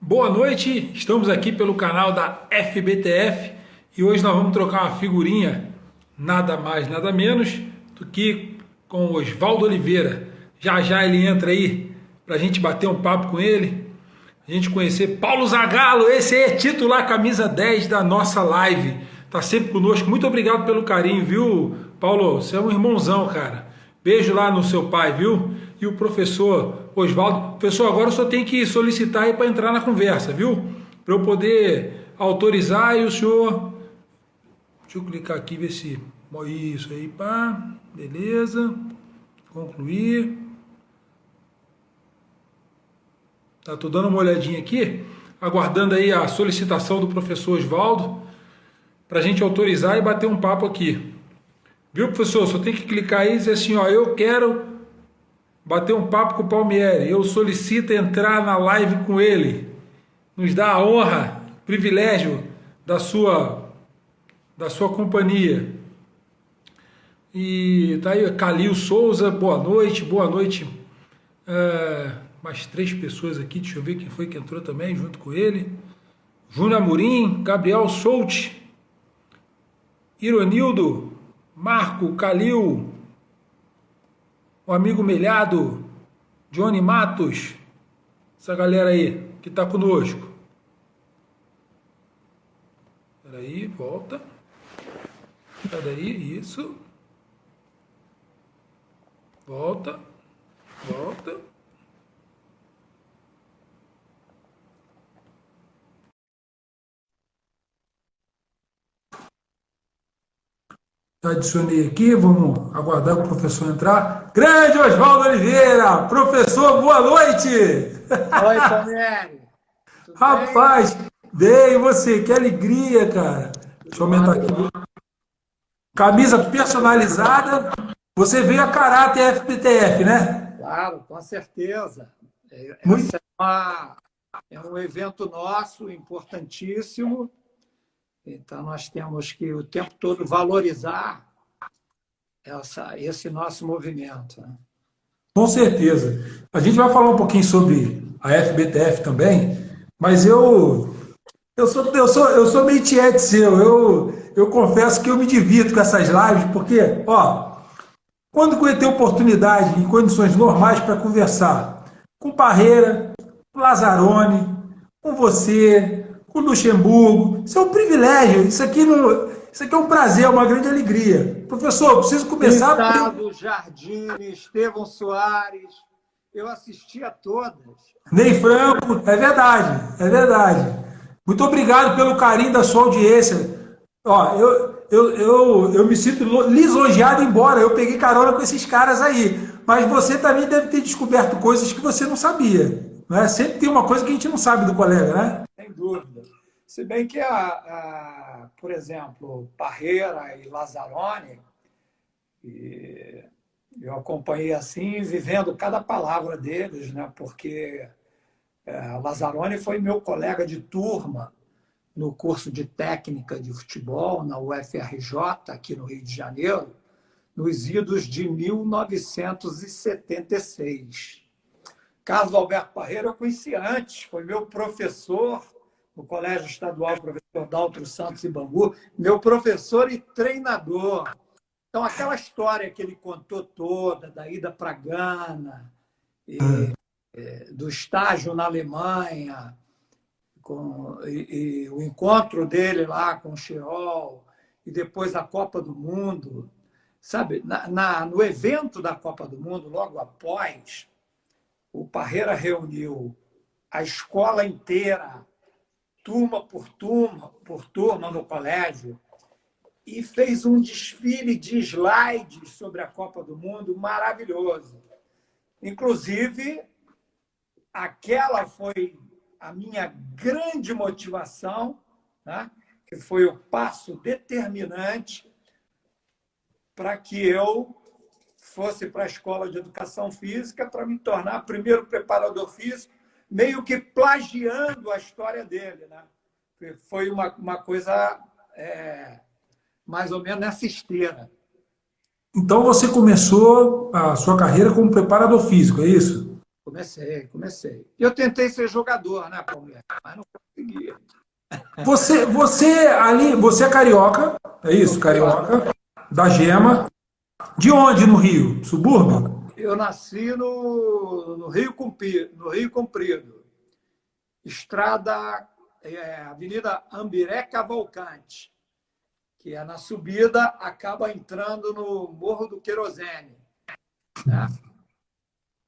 Boa noite, estamos aqui pelo canal da FBTF e hoje nós vamos trocar uma figurinha, nada mais, nada menos do que com o Oswaldo Oliveira. Já já ele entra aí para a gente bater um papo com ele, a gente conhecer Paulo Zagallo, esse é titular camisa 10 da nossa live, tá sempre conosco. Muito obrigado pelo carinho, viu, Paulo? Você é um irmãozão, cara. Beijo lá no seu pai, viu? E o professor Oswaldo. Professor, agora eu só tenho que solicitar aí para entrar na conversa, viu? Para eu poder autorizar e o senhor... Deixa eu clicar aqui, ver se... Isso aí, pá. Beleza. Concluir. Tá, tô dando uma olhadinha aqui, aguardando aí a solicitação do professor Oswaldo para a gente autorizar e bater um papo aqui. Viu, professor? Só tem que clicar aí e dizer assim, ó, eu quero bater um papo com o Palmieri, eu solicito entrar na live com ele. Nos dá a honra, privilégio da sua companhia. E tá aí, Calil Souza, boa noite, boa noite. Mais 3 pessoas aqui, deixa eu ver quem foi que entrou também junto com ele. Júnior Amorim, Gabriel Soult, Ironildo, Marco, Calil, o amigo Melhado, Johnny Matos, essa galera aí que está conosco. Espera aí, volta. Sai daí, isso. Volta, volta. Adicionei aqui, vamos aguardar o professor entrar. Grande Oswaldo Oliveira, professor, boa noite! Oi, Palmieri. Tudo Rapaz, bem, e você? Que alegria, cara. Deixa eu aumentar aqui. Camisa personalizada. Você veio a caráter FBTF, né? Claro, com certeza. Muito. É um evento nosso importantíssimo. Então, nós temos que o tempo todo valorizar esse nosso movimento, né? Com certeza. A gente vai falar um pouquinho sobre a FBTF também, mas eu sou meio tiete seu. Eu confesso que eu me divirto com essas lives, porque, ó, quando eu ter oportunidade em condições normais para conversar com Parreira, com Lazzaroni, com você, com Luxemburgo, isso é um privilégio, isso aqui é um prazer, é uma grande alegria. Professor, eu preciso começar... Gustavo, Jardine, Estevão Soares, eu assisti a todas. Ney Franco, é verdade, é verdade. Muito obrigado pelo carinho da sua audiência. Ó, eu me sinto lisonjeado, embora eu peguei carona com esses caras aí. Mas você também deve ter descoberto coisas que você não sabia. Né? Sempre tem uma coisa que a gente não sabe do colega, né? Sem dúvida. Se bem que, por exemplo, Parreira e Lazzaroni, eu acompanhei assim, vivendo cada palavra deles, né? Porque Lazzaroni foi meu colega de turma no curso de técnica de futebol na UFRJ, aqui no Rio de Janeiro, nos idos de 1976. Carlos Alberto Parreira eu conheci antes, foi meu professor no Colégio Estadual, professor Daltro Santos e Bangu, meu professor e treinador. Então, aquela história que ele contou toda, da ida para Gana, do estágio na Alemanha, e o encontro dele lá com o Chirol, e depois a Copa do Mundo. Sabe, no evento da Copa do Mundo, logo após, o Parreira reuniu a escola inteira, turma por turma no colégio, e fez um desfile de slides sobre a Copa do Mundo maravilhoso. Inclusive, aquela foi a minha grande motivação, né? Que foi o passo determinante para que eu fosse para a Escola de Educação Física para me tornar primeiro preparador físico, meio que plagiando a história dele, né? Foi uma coisa mais ou menos nessa esteira. Então você começou a sua carreira como preparador físico, é isso? Comecei. Eu tentei ser jogador, né, Palmeiras, mas não consegui. Você é carioca, é isso, carioca, da Gema. De onde no Rio? Subúrbio? Eu nasci no Rio Comprido. Estrada, Avenida Ambiré Cavalcante, que é na subida, acaba entrando no Morro do Querosene. Né?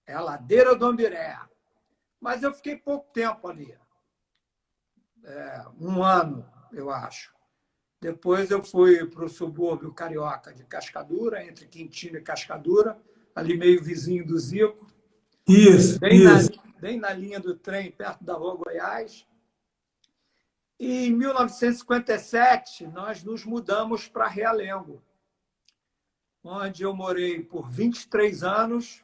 É a ladeira do Ambiré. Mas eu fiquei pouco tempo ali. 1 ano, eu acho. Depois eu fui para o subúrbio carioca de Cascadura, entre Quintino e Cascadura, ali meio vizinho do Zico. Isso. Bem na linha do trem, perto da Rua Goiás. E em 1957, nós nos mudamos para Realengo, onde eu morei por 23 anos,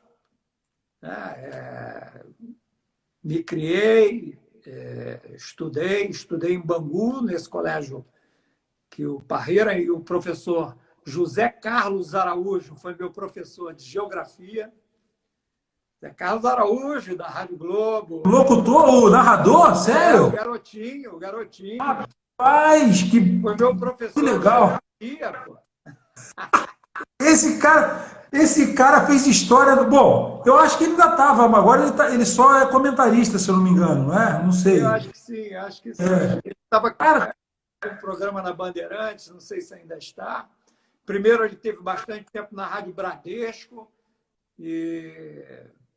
né? Me criei, estudei em Bangu, nesse colégio que o Parreira e o professor José Carlos Araújo foi meu professor de geografia. José Carlos Araújo, da Rádio Globo. O locutor, o narrador? Sério? O garotinho. Rapaz, foi meu professor que legal. de geografia, pô. Esse cara fez história do... Bom, eu acho que ele ainda estava, mas agora ele só é comentarista, se eu não me engano, não é? Não sei. Eu acho que sim. Ele estava com um programa na Bandeirantes, não sei se ainda está. Primeiro, ele teve bastante tempo na Rádio Bradesco,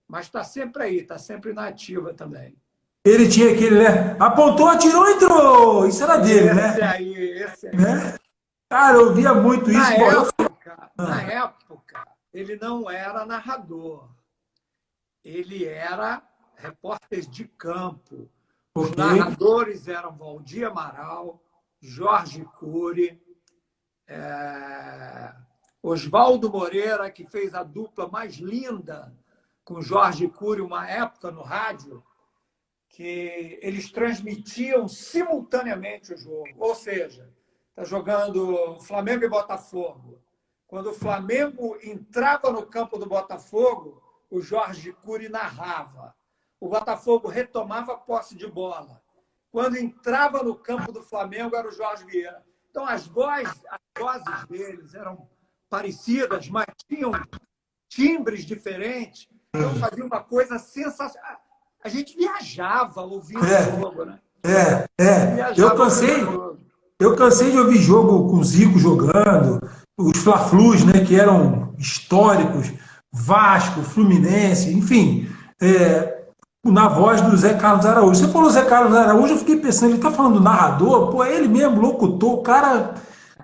mas está sempre aí, está sempre na ativa também. Ele tinha aquele, né? Apontou, atirou, entrou! Isso era dele, né? Esse aí. Né? Cara, eu via muito isso. Na época, ele não era narrador. Ele era repórter de campo. Os narradores eram Valdir Amaral, Jorge Cury, Oswaldo Moreira, que fez a dupla mais linda com Jorge Cury uma época no rádio, que eles transmitiam simultaneamente o jogo. Ou seja, está jogando Flamengo e Botafogo. Quando o Flamengo entrava no campo do Botafogo, o Jorge Cury narrava. O Botafogo retomava a posse de bola. Quando entrava no campo do Flamengo, era o Jorge Vieira. Então, as vozes deles eram parecidas, mas tinham timbres diferentes. Então, fazia uma coisa sensacional. A gente viajava ouvindo o jogo, né? Eu cansei de ouvir jogo com o Zico jogando, os Fla-Flus, né, que eram históricos, Vasco, Fluminense, enfim, na voz do Zé Carlos Araújo. Você falou Zé Carlos Araújo, eu fiquei pensando, ele está falando narrador? Pô, é ele mesmo, locutor, o cara,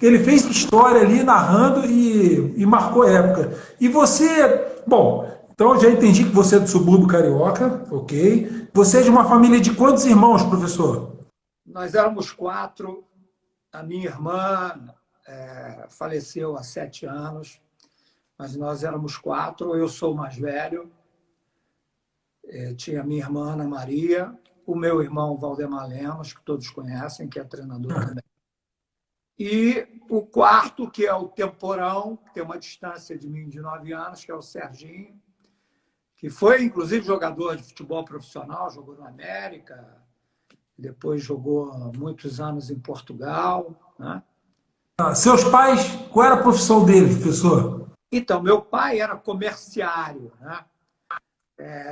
ele fez história ali narrando e marcou época. E você, bom, então eu já entendi que você é do subúrbio carioca, ok. Você é de uma família de quantos irmãos, professor? Nós éramos 4. A minha irmã faleceu há 7 anos, mas nós éramos 4. Eu sou o mais velho. Tinha a minha irmã Ana Maria, o meu irmão Valdemar Lemos, que todos conhecem, que é treinador também. E o 4º, que é o Temporão, que tem uma distância de mim de 9 anos, que é o Serginho, que foi, inclusive, jogador de futebol profissional, jogou no América, depois jogou muitos anos em Portugal. Né? Seus pais, qual era a profissão deles, professor? Então, meu pai era comerciário. Né?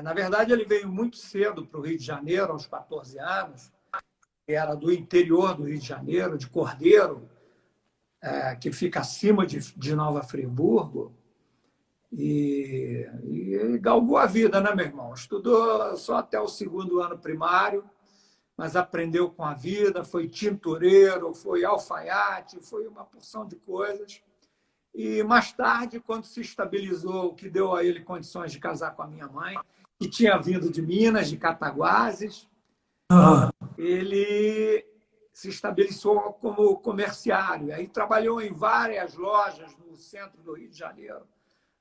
Na verdade, ele veio muito cedo para o Rio de Janeiro, aos 14 anos. Era do interior do Rio de Janeiro, de Cordeiro, que fica acima de Nova Friburgo. E galgou a vida, né, meu irmão? Estudou só até o 2º ano primário, mas aprendeu com a vida, foi tintureiro, foi alfaiate, foi uma porção de coisas. E mais tarde, quando se estabilizou, o que deu a ele condições de casar com a minha mãe, que tinha vindo de Minas, de Cataguases, ele se estabeleceu como comerciário. Aí trabalhou em várias lojas no centro do Rio de Janeiro.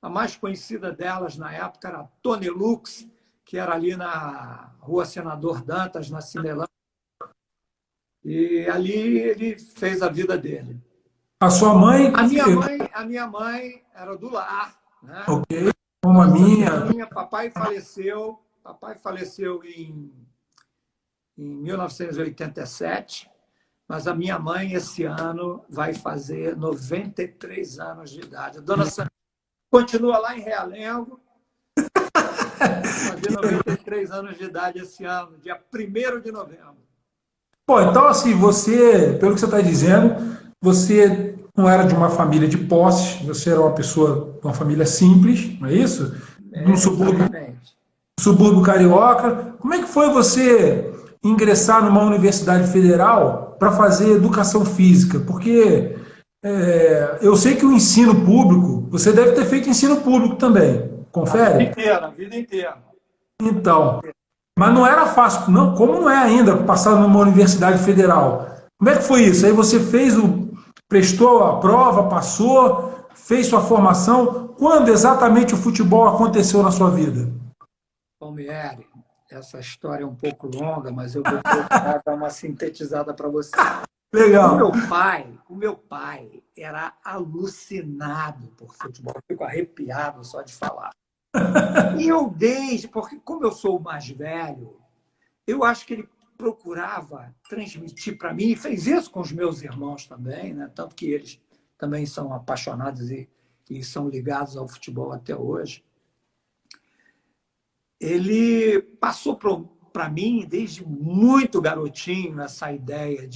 A mais conhecida delas na época era a Tonelux, que era ali na Rua Senador Dantas, na Cinelândia. E ali ele fez a vida dele. A sua mãe? A minha mãe era do lar. Né? Ok, como a minha. Papai faleceu Papai faleceu em 1987, mas a minha mãe, esse ano, vai fazer 93 anos de idade. A dona Sandra continua lá em Realengo, vai fazer 93 anos de idade esse ano, dia 1º de novembro. Pô, então assim, você, pelo que você está dizendo, você não era de uma família de posses, você era uma pessoa de uma família simples, não é isso? De um Exatamente. subúrbio carioca. Como é que foi você ingressar numa universidade federal para fazer educação física? Porque eu sei que o ensino público, você deve ter feito ensino público também, confere? A vida inteira. Então, mas não era fácil, não, como não é ainda passar numa universidade federal. Como é que foi isso? Aí você prestou a prova, passou, fez sua formação. Quando exatamente o futebol aconteceu na sua vida? Palmieri, essa história é um pouco longa, mas eu vou procurar dar uma sintetizada para você. Legal. O meu pai era alucinado por futebol. Eu fico arrepiado só de falar. E porque como eu sou o mais velho, eu acho que ele procurava transmitir para mim, e fez isso com os meus irmãos também, né? Tanto que eles também são apaixonados e são ligados ao futebol até hoje. Ele passou para mim, desde muito garotinho, essa ideia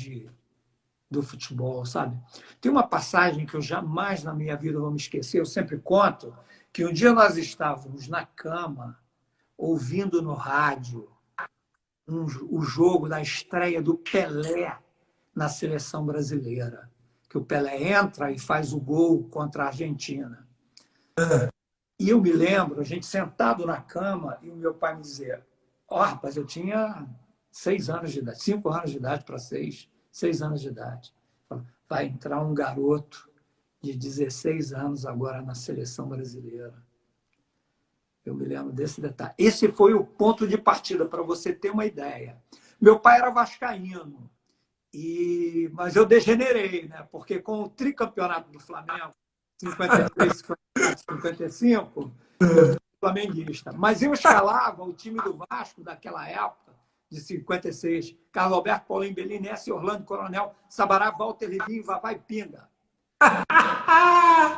do futebol, sabe? Tem uma passagem que eu jamais na minha vida vou me esquecer, eu sempre conto, que um dia nós estávamos na cama, ouvindo no rádio o jogo da estreia do Pelé na seleção brasileira, que o Pelé entra e faz o gol contra a Argentina. E eu me lembro, a gente sentado na cama e o meu pai me dizia, rapaz, eu tinha 6 anos de idade, 5 anos de idade para 6 anos de idade. Vai entrar um garoto de 16 anos agora na seleção brasileira. Eu me lembro desse detalhe. Esse foi o ponto de partida, para você ter uma ideia. Meu pai era vascaíno, mas eu degenerei, né? Porque com o tricampeonato do Flamengo, 53, 54, 55, eu fui flamenguista. Mas eu escalava o time do Vasco daquela época, de 56, Carlos Alberto, Paulinho Bellini, S. Orlando, Coronel, Sabará, Walter Livinho, Vavá e Pinga.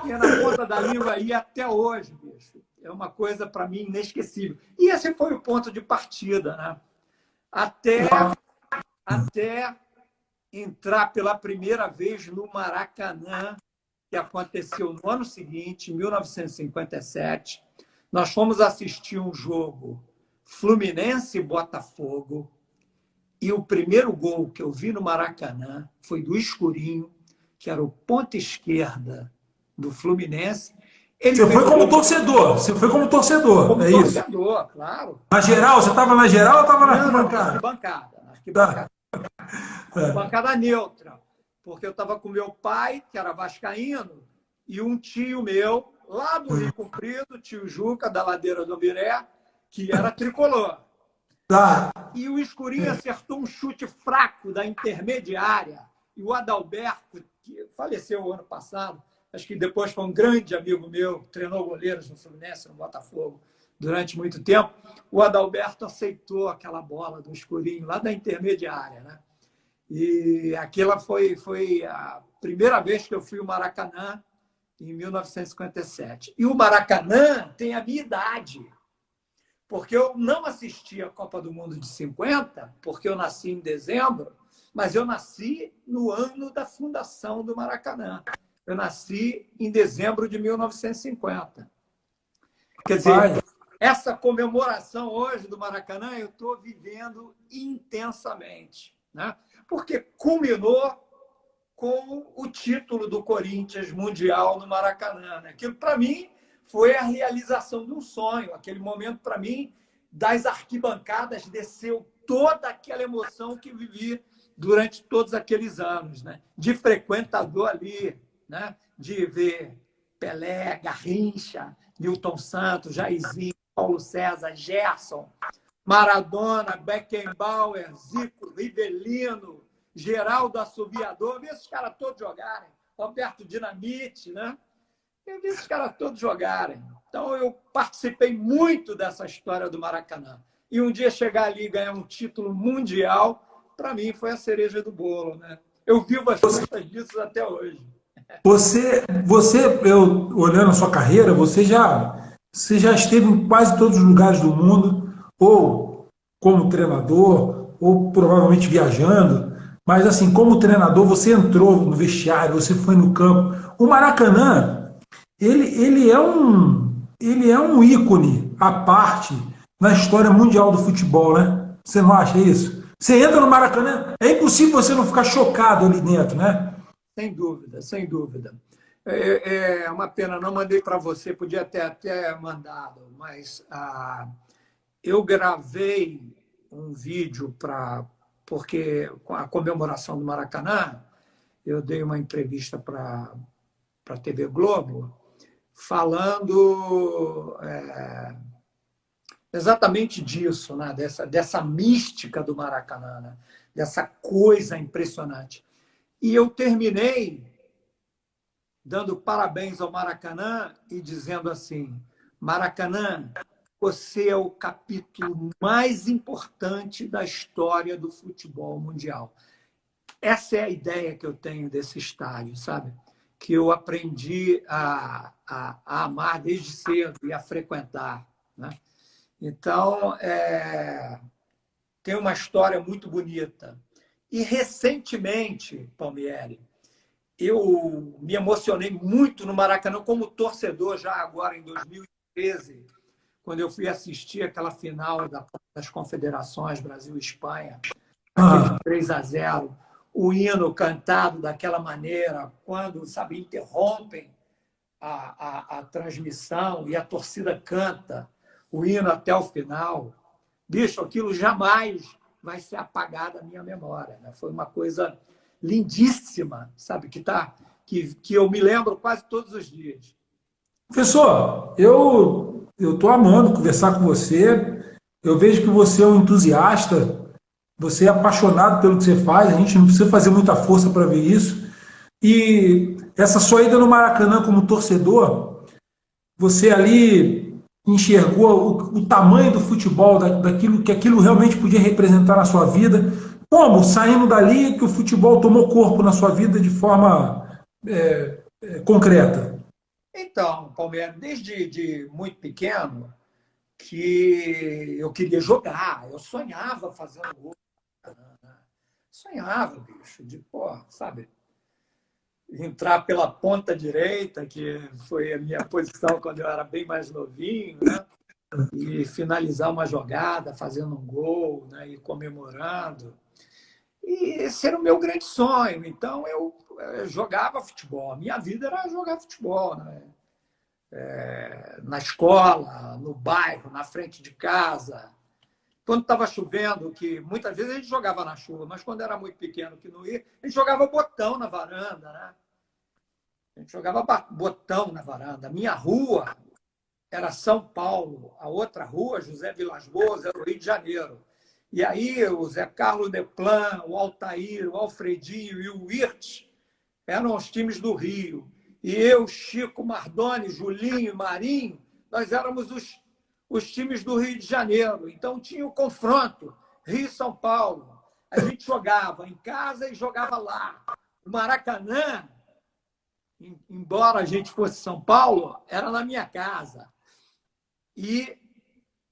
E é na ponta da língua aí até hoje, bicho. É uma coisa, para mim, inesquecível. E esse foi o ponto de partida, né? Até entrar pela primeira vez no Maracanã, que aconteceu no ano seguinte, em 1957. Nós fomos assistir um jogo Fluminense e Botafogo, e o primeiro gol que eu vi no Maracanã foi do Escurinho, que era o ponta esquerda do Fluminense. Você foi como torcedor, é isso? Como torcedor, claro. Na geral, você estava na geral ou estava na arquibancada? Na arquibancada. Arquibancada neutra, porque eu estava com meu pai, que era vascaíno, e um tio meu, lá do Rio Comprido, tio Juca, da Ladeira do Miré, que era tricolor. E o Escurinho acertou um chute fraco da intermediária, e o Adalberto, que faleceu o ano passado, acho que depois foi um grande amigo meu, treinou goleiros no Fluminense, no Botafogo, durante muito tempo, o Adalberto aceitou aquela bola do Escurinho, lá da intermediária, né? E aquela foi a primeira vez que eu fui ao Maracanã, em 1957. E o Maracanã tem a minha idade, porque eu não assisti a Copa do Mundo de 50, porque eu nasci em dezembro, mas eu nasci no ano da fundação do Maracanã. Eu nasci em dezembro de 1950. Quer dizer, essa comemoração hoje do Maracanã eu estou vivendo intensamente, né? Porque culminou com o título do Corinthians mundial no Maracanã, né? Aquilo, para mim, foi a realização de um sonho. Aquele momento, para mim, das arquibancadas, desceu toda aquela emoção que vivi durante todos aqueles anos, né? De frequentador ali, né? De ver Pelé, Garrincha, Newton Santos, Jairzinho, Paulo César, Gerson, Maradona, Beckenbauer, Zico, Rivelino, Geraldo Assoviador. Eu vi esses caras todos jogarem. Roberto Dinamite, né? Eu vi esses caras todos jogarem. Então, eu participei muito dessa história do Maracanã. e um dia chegar ali e ganhar um título mundial, para mim foi a cereja do bolo, né? Eu vivo as custas disso até hoje. Eu, olhando a sua carreira, você já esteve em quase todos os lugares do mundo, ou como treinador, ou provavelmente viajando, mas assim, como treinador, você entrou no vestiário, você foi no campo. O Maracanã, ele é um ícone à parte na história mundial do futebol, né? Você não acha isso? Você entra no Maracanã, é impossível você não ficar chocado ali dentro, né? Sem dúvida, sem dúvida. É uma pena, não mandei para você, podia ter até mandado, mas eu gravei um vídeo porque com a comemoração do Maracanã, eu dei uma entrevista para a TV Globo, falando exatamente disso, né? dessa mística do Maracanã, né? Dessa coisa impressionante. E eu terminei dando parabéns ao Maracanã e dizendo assim: Maracanã, você é o capítulo mais importante da história do futebol mundial. Essa é a ideia que eu tenho desse estádio, sabe? Que eu aprendi a amar desde cedo e a frequentar, né? Então, tem uma história muito bonita. E, recentemente, Palmieri, eu me emocionei muito no Maracanã como torcedor, já agora em 2013, quando eu fui assistir aquela final das Confederações, Brasil e Espanha, aquele 3-0, o hino cantado daquela maneira, quando, sabe, interrompem a transmissão e a torcida canta o hino até o final. Bicho, aquilo jamais vai ser apagado da minha memória, né? Foi uma coisa lindíssima, sabe, que eu me lembro quase todos os dias. Professor, eu estou amando conversar com você. Eu vejo que você é um entusiasta, você é apaixonado pelo que você faz. A gente não precisa fazer muita força para ver isso. E essa sua ida no Maracanã como torcedor, você ali enxergou o tamanho do futebol, daquilo que aquilo realmente podia representar na sua vida. Como, saindo dali, que o futebol tomou corpo na sua vida de forma concreta? Então, Palmeiras, desde muito pequeno, que eu queria jogar, eu sonhava fazendo gol. Sonhava, bicho, de, pô, sabe, entrar pela ponta direita, que foi a minha posição quando eu era bem mais novinho, né? E finalizar uma jogada, fazendo um gol, né? E comemorando. E esse era o meu grande sonho. Então, eu jogava futebol. A minha vida era jogar futebol, né? Na escola, no bairro, na frente de casa. Quando estava chovendo, que muitas vezes a gente jogava na chuva, mas quando era muito pequeno que não ia, a gente jogava botão na varanda, né? A gente jogava botão na varanda. A minha rua era São Paulo, a outra rua, José Vilas Boas, era o Rio de Janeiro. E aí o Zé Carlos Deplan, o Altair, o Alfredinho e o Wirtz eram os times do Rio. E eu, Chico, Mardoni, Julinho e Marinho, nós éramos os times do Rio de Janeiro. Então tinha o confronto, Rio e São Paulo. A gente jogava em casa e jogava lá. O Maracanã, embora a gente fosse São Paulo, era na minha casa. E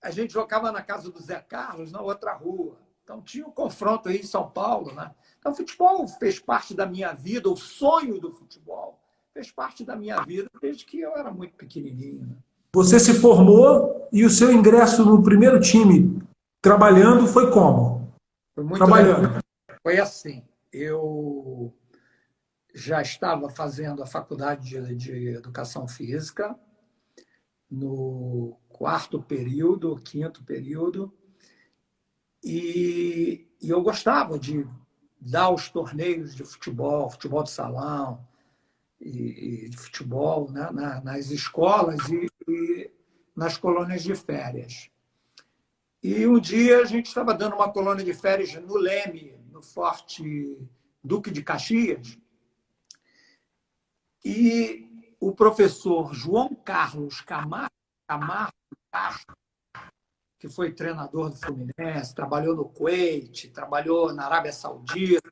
a gente jogava na casa do Zé Carlos, na outra rua. Então tinha um confronto aí em São Paulo, né? Então o futebol fez parte da minha vida, o sonho do futebol fez parte da minha vida desde que eu era muito pequenininho, né? Você se formou e o seu ingresso no primeiro time trabalhando foi como? Foi muito Trabalhando. legal. Foi assim, eu já estava fazendo a faculdade de Educação Física, no quarto período, quinto período, e eu gostava de dar os torneios de futebol, futebol de salão e de futebol, né, nas escolas e nas colônias de férias. E um dia a gente estava dando uma colônia de férias no Leme, no Forte Duque de Caxias, e o professor João Carlos Camargo Castro, que foi treinador do Fluminense, trabalhou no Kuwait, trabalhou na Arábia Saudita.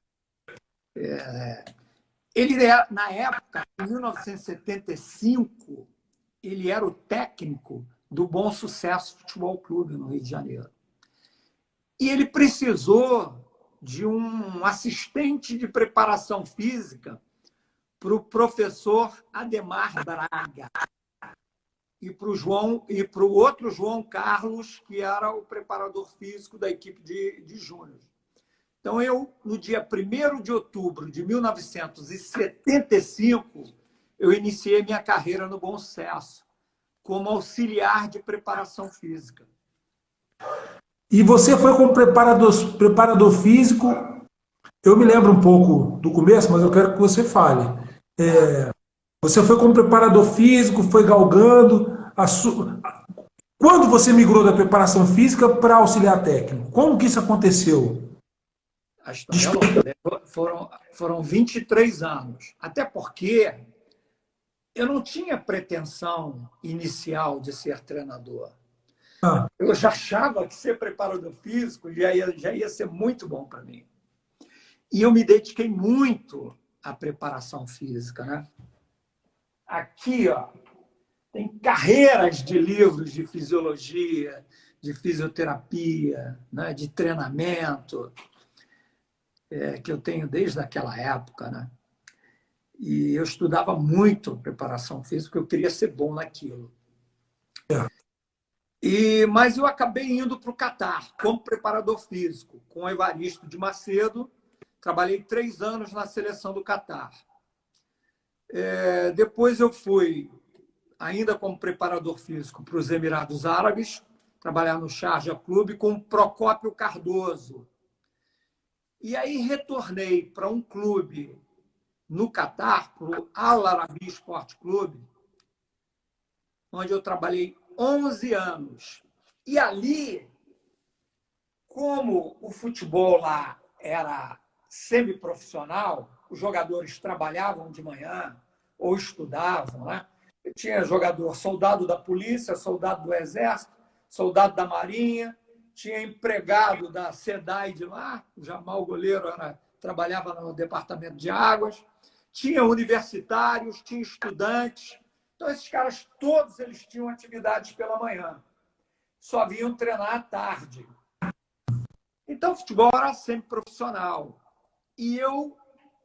Ele, na época, em 1975, ele era o técnico do Bom Sucesso Futebol Clube, no Rio de Janeiro. E ele precisou de um assistente de preparação física para o professor Ademar Braga e para o outro João Carlos, que era o preparador físico da equipe de júnior. Então, eu, no dia 1º de outubro de 1975, eu iniciei minha carreira no Bom Sucesso, como auxiliar de preparação física. E você foi como preparador físico. Eu me lembro um pouco do começo, mas eu quero que você fale. Você foi como preparador físico, foi galgando. Quando você migrou da preparação física para auxiliar técnico? Como que isso aconteceu? A história é longa, né? Foram 23 anos. Até porque eu não tinha pretensão inicial de ser treinador. Eu já achava que ser preparador físico já ia ser muito bom para mim. E eu me dediquei muito à preparação física, né? Aqui, ó, tem carreiras de livros de fisiologia, de fisioterapia, né? De treinamento, que eu tenho desde aquela época, né? E eu estudava muito preparação física, porque eu queria ser bom naquilo. Mas eu acabei indo para o Catar como preparador físico, com o Evaristo de Macedo. Trabalhei 3 anos na seleção do Catar. Depois eu fui, ainda como preparador físico, para os Emirados Árabes, trabalhar no Sharjah Clube com o Procópio Cardoso. E aí retornei para um clube no Catar, para o Al Arabi Sport Clube, onde eu trabalhei 11 anos. E ali, como o futebol lá era semiprofissional, os jogadores trabalhavam de manhã ou estudavam, né? Eu tinha jogador, soldado da polícia, soldado do exército, soldado da marinha, tinha empregado da SEDAI de lá, o Jamal Goleiro trabalhava no departamento de águas, tinha universitários, tinha estudantes. Então, esses caras, todos eles tinham atividades pela manhã. Só vinham treinar à tarde. Então, o futebol era sempre profissional. E eu,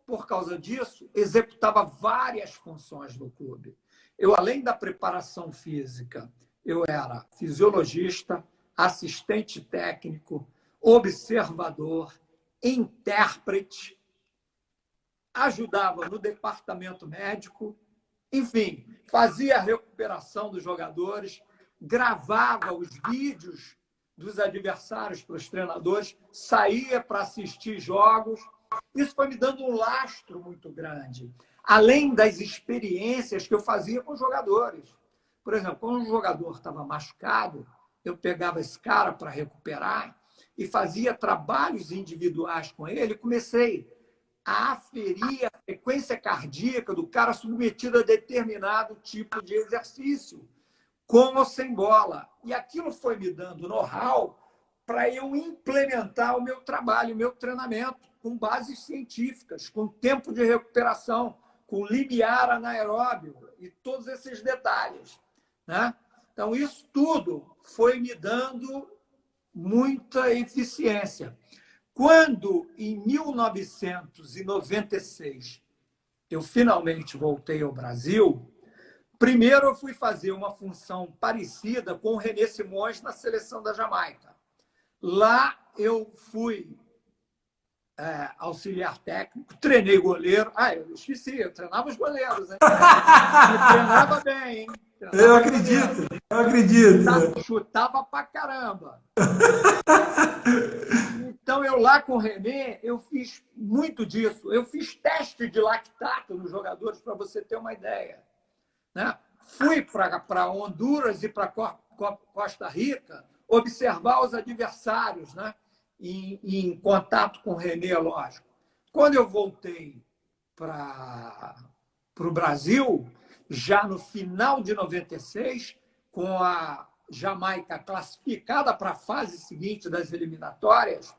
por causa disso, executava várias funções no clube. Eu, além da preparação física, eu era fisiologista, assistente técnico, observador, intérprete, ajudava no departamento médico, enfim, fazia a recuperação dos jogadores, gravava os vídeos dos adversários para os treinadores, saía para assistir jogos. Isso foi me dando um lastro muito grande, além das experiências que eu fazia com os jogadores. Por exemplo, quando um jogador estava machucado, eu pegava esse cara para recuperar e fazia trabalhos individuais com ele. Comecei a aferir a frequência cardíaca do cara submetido a determinado tipo de exercício, com ou sem bola. E aquilo foi me dando know-how para eu implementar o meu trabalho, o meu treinamento, com bases científicas, com tempo de recuperação, com limiar anaeróbio e todos esses detalhes, né? Então, isso tudo foi me dando muita eficiência. Quando, em 1996, eu finalmente voltei ao Brasil, primeiro eu fui fazer uma função parecida com o René Simões na seleção da Jamaica. Lá eu fui auxiliar técnico, treinei goleiro. Eu esqueci, eu treinava os goleiros, hein? Eu treinava bem, hein? Eu acredito. Chutava pra caramba. Então, eu lá com o René, eu fiz muito disso. Eu fiz teste de lactato nos jogadores, para você ter uma ideia, né? Fui para Honduras e para Costa Rica observar os adversários, né? Em contato com o René, lógico. Quando eu voltei para o Brasil, já no final de 96, com a Jamaica classificada para a fase seguinte das eliminatórias,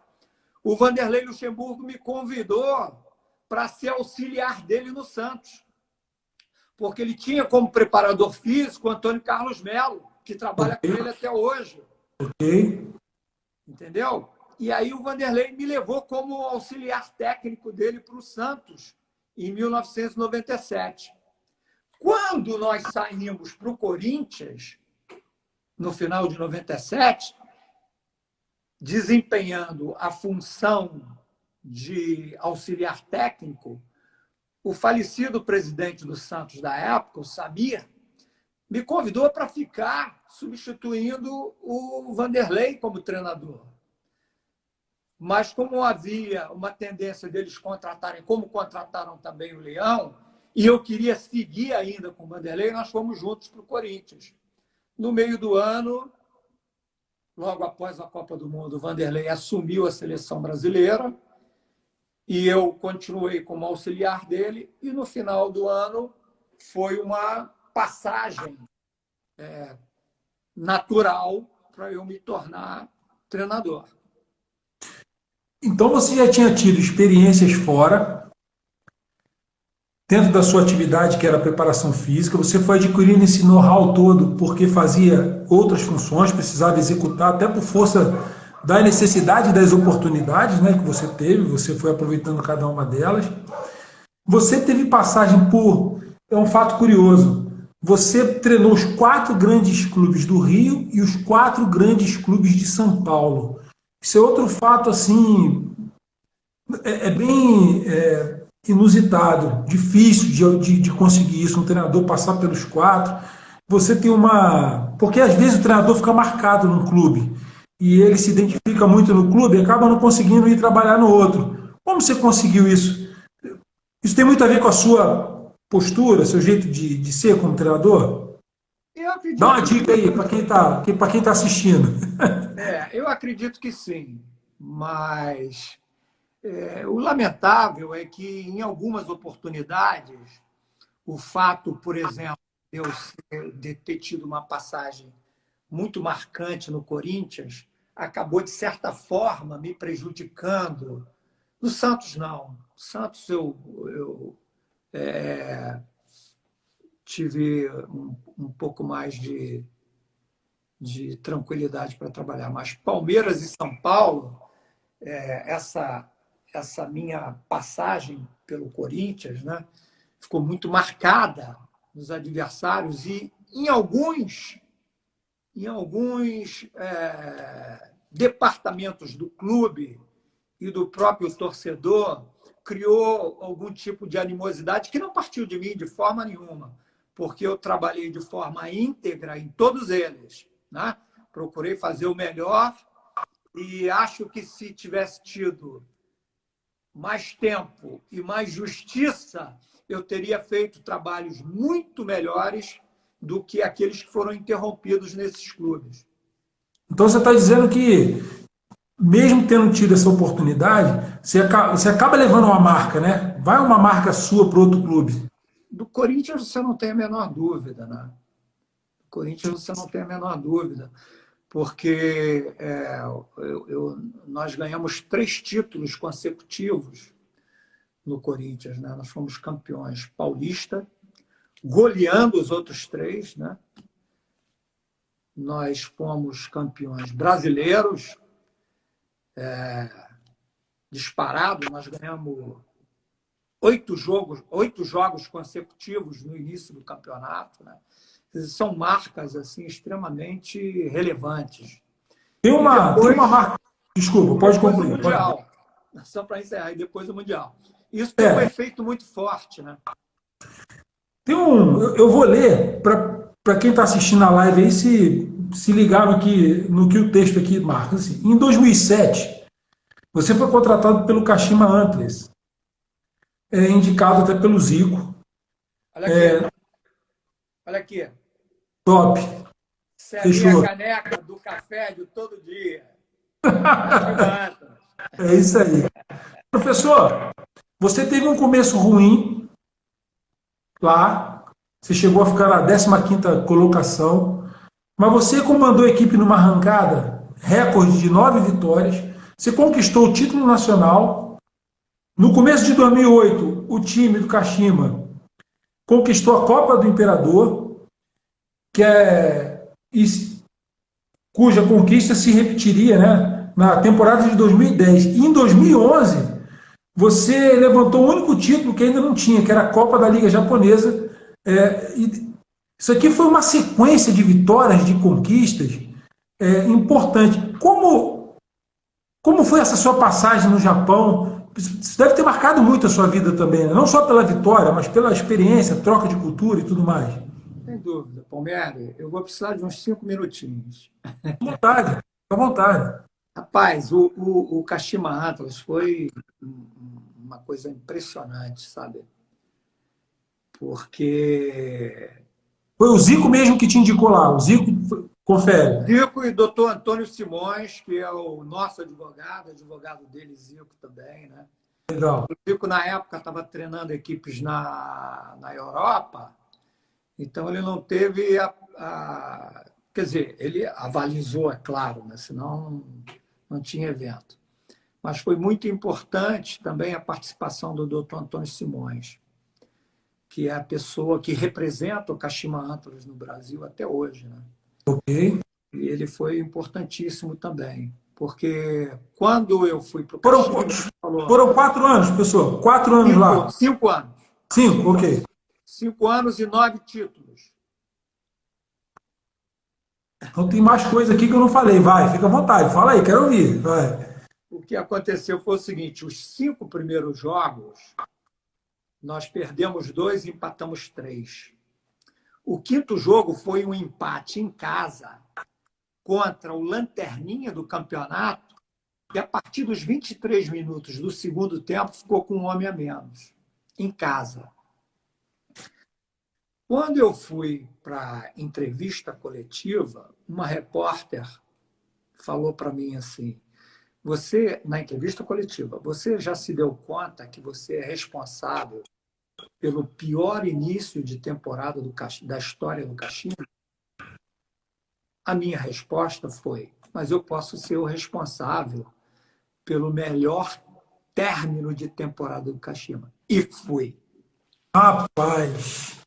o Vanderlei Luxemburgo me convidou para ser auxiliar dele no Santos, porque ele tinha como preparador físico o Antônio Carlos Melo, que trabalha com ele até hoje. Entendeu? E aí o Vanderlei me levou como auxiliar técnico dele para o Santos, em 1997. Quando nós saímos para o Corinthians, no final de 97, desempenhando a função de auxiliar técnico, o falecido presidente do Santos da época, o Samir, me convidou para ficar substituindo o Vanderlei como treinador. Mas como havia uma tendência deles contratarem, como contrataram também o Leão, e eu queria seguir ainda com o Vanderlei, nós fomos juntos para o Corinthians. No meio do ano, logo após a Copa do Mundo, o Vanderlei assumiu a seleção brasileira e eu continuei como auxiliar dele. E no final do ano foi uma passagem natural para eu me tornar treinador. Então você já tinha tido experiências fora, dentro da sua atividade, que era a preparação física, você foi adquirindo esse know-how todo porque fazia outras funções, precisava executar, até por força da necessidade das oportunidades, né, que você teve, você foi aproveitando cada uma delas. Você teve passagem por... É um fato curioso. Você treinou os 4 grandes clubes do Rio e os 4 grandes clubes de São Paulo. Isso é outro fato, assim, bem inusitado, difícil de conseguir isso, um treinador passar pelos 4. Você tem uma... Porque às vezes o treinador fica marcado num clube e ele se identifica muito no clube e acaba não conseguindo ir trabalhar no outro. Como você conseguiu isso? Isso tem muito a ver com a sua postura, seu jeito de ser como treinador? Dá uma dica aí para quem tá assistindo. Eu acredito que sim, mas o lamentável é que, em algumas oportunidades, o fato, por exemplo, de ter tido uma passagem muito marcante no Corinthians, acabou, de certa forma, me prejudicando. No Santos, não. No Santos, eu tive um pouco mais de tranquilidade para trabalhar. Mas Palmeiras e São Paulo, essa minha passagem pelo Corinthians, né, ficou muito marcada nos adversários e em alguns departamentos do clube e do próprio torcedor criou algum tipo de animosidade que não partiu de mim de forma nenhuma, porque eu trabalhei de forma íntegra em todos eles, né? Procurei fazer o melhor e acho que, se tivesse tido mais tempo e mais justiça, eu teria feito trabalhos muito melhores do que aqueles que foram interrompidos nesses clubes. Então você está dizendo que, mesmo tendo tido essa oportunidade, você acaba levando uma marca, né? Vai uma marca sua para outro clube. Do Corinthians você não tem a menor dúvida, né? Do Corinthians você não tem a menor dúvida, porque nós ganhamos 3 títulos consecutivos no Corinthians, né? Nós fomos campeões paulista, goleando os outros 3, né? Nós fomos campeões brasileiros, disparado, nós ganhamos 8 jogos consecutivos no início do campeonato, né? São marcas assim extremamente relevantes. Tem uma marca. Desculpa, pode concluir. Mundial. Só para encerrar, e depois o Mundial. Isso tem um efeito muito forte, né? Eu vou ler para quem está assistindo a live aí se ligar no que o texto aqui marca. Assim, em 2007, você foi contratado pelo Kashima Antlers, indicado até pelo Zico. Olha aqui. Top. Fechou. A caneca do café de todo dia. É isso aí. Professor, você teve um começo ruim lá. Você chegou a ficar na 15ª colocação. mas você comandou a equipe numa arrancada, recorde de 9 vitórias, você conquistou o título nacional. No começo de 2008, o time do Kashima conquistou a Copa do Imperador, que é, cuja conquista se repetiria, né, na temporada de 2010. E em 2011, você levantou o único título que ainda não tinha, que era a Copa da Liga Japonesa. Isso aqui foi uma sequência de vitórias, de conquistas importante. Como foi essa sua passagem no Japão? Isso deve ter marcado muito a sua vida também, né? Não só pela vitória, mas pela experiência, troca de cultura e tudo mais. Sem dúvida, Palmieri, eu vou precisar de uns 5 minutinhos. À vontade, à vontade. Rapaz, o Kashima Antlers foi uma coisa impressionante, sabe? Porque Foi o Zico mesmo que te indicou lá. O Zico, confere. Zico e doutor Antônio Simões, que é o nosso advogado dele, Zico também, né? Legal. O Zico, na época, estava treinando equipes na Europa, então ele não teve quer dizer, ele avalizou, é claro, né? Senão não tinha evento. Mas foi muito importante também a participação do doutor Antônio Simões, que é a pessoa que representa o Kashima Antlers no Brasil até hoje, né? Ok. E ele foi importantíssimo também, porque quando eu fui para o Foram, Kashima, foram 4 anos, pessoal. 4 anos lá. 5 anos. 5, ok. 5 anos e 9 títulos. Então tem mais coisa aqui que eu não falei. Vai, fica à vontade. Fala aí, quero ouvir. Vai. O que aconteceu foi o seguinte: os 5 primeiros jogos, nós perdemos 2 e empatamos 3. O quinto jogo foi um empate em casa contra o lanterninha do campeonato, e a partir dos 23 minutos do segundo tempo ficou com um homem a menos, em casa. Quando eu fui para a entrevista coletiva, uma repórter falou para mim assim: você, na entrevista coletiva, você já se deu conta que você é responsável pelo pior início de temporada da história do Kashima? A minha resposta foi: mas eu posso ser o responsável pelo melhor término de temporada do Kashima. E fui. Rapaz.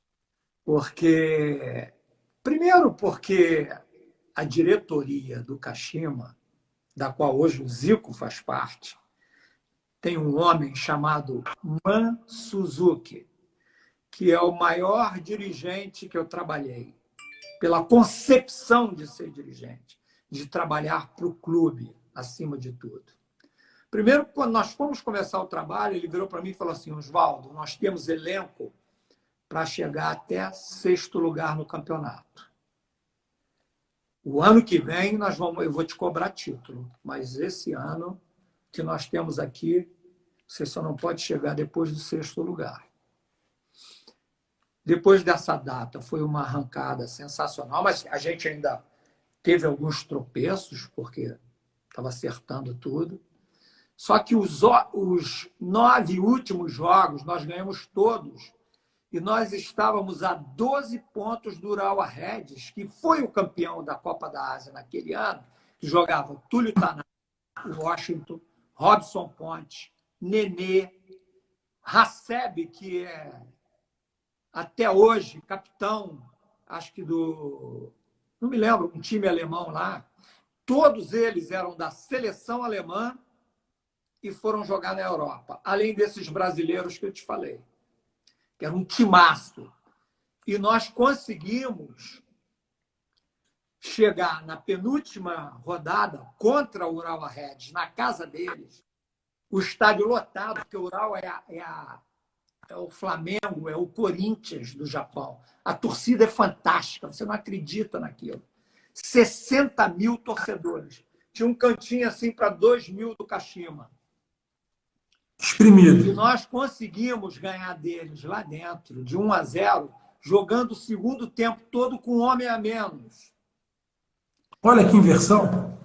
Primeiro porque a diretoria do Kashima, da qual hoje o Zico faz parte, tem um homem chamado Man Suzuki, que é o maior dirigente que eu trabalhei, pela concepção de ser dirigente, de trabalhar para o clube, acima de tudo. Primeiro, quando nós fomos começar o trabalho, ele virou para mim e falou assim: Oswaldo, nós temos elenco para chegar até 6º lugar no campeonato. O ano que vem eu vou te cobrar título, mas esse ano que nós temos aqui, você só não pode chegar depois do 6º lugar. Depois dessa data, foi uma arrancada sensacional, mas a gente ainda teve alguns tropeços, porque estava acertando tudo. Só que os 9 últimos jogos, nós ganhamos todos, e nós estávamos a 12 pontos do Urawa Reds, que foi o campeão da Copa da Ásia naquele ano, que jogava Túlio Tanaka, Washington, Robson Ponte, Nenê, Hasebe, que é até hoje capitão, acho que não me lembro, um time alemão lá. Todos eles eram da seleção alemã e foram jogar na Europa, além desses brasileiros que eu te falei, que era um timaço. E nós conseguimos chegar na penúltima rodada contra o Urawa Reds, na casa deles, o estádio lotado, porque o Urawa é o Flamengo, é o Corinthians do Japão. A torcida é fantástica, você não acredita naquilo. 60 mil torcedores. Tinha um cantinho assim para 2 mil do Kashima. Exprimido. E nós conseguimos ganhar deles lá dentro, de 1-0, jogando o segundo tempo todo com um homem a menos. Olha que inversão.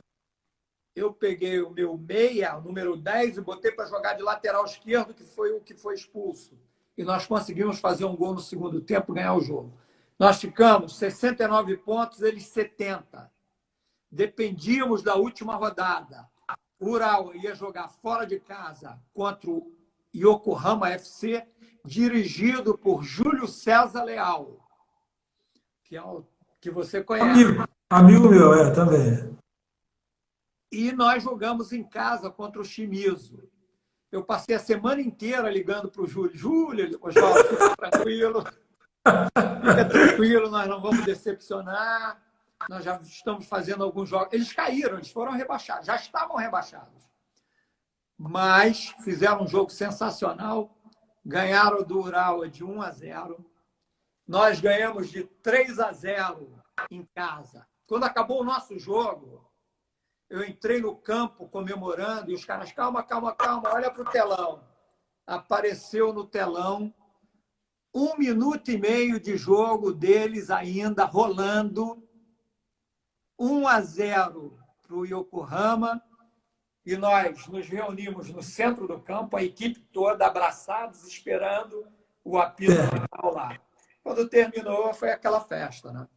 Eu peguei o meu meia, o número 10, e botei para jogar de lateral esquerdo, que foi o que foi expulso. E nós conseguimos fazer um gol no segundo tempo e ganhar o jogo. Nós ficamos 69 pontos, eles 70. Dependíamos da última rodada. O Urawa ia jogar fora de casa contra o Yokohama FC, dirigido por Júlio César Leal, que você conhece. Amigo meu, também. E nós jogamos em casa contra o Shimizu. Eu passei a semana inteira ligando para o Júlio. Júlio, Oswaldo, fica tranquilo, nós não vamos decepcionar. Nós já estamos fazendo alguns jogos. Eles caíram, eles foram rebaixados, já estavam rebaixados. Mas fizeram um jogo sensacional. Ganharam do Urawa de 1-0. Nós ganhamos de 3-0 em casa. Quando acabou o nosso jogo, eu entrei no campo comemorando e os caras, calma, calma, calma, olha para o telão. Apareceu no telão 1 minuto e meio de jogo deles ainda rolando, 1-0 para o Yokohama, e nós nos reunimos no centro do campo, a equipe toda abraçados, esperando o apito final lá. Quando terminou, foi aquela festa, né?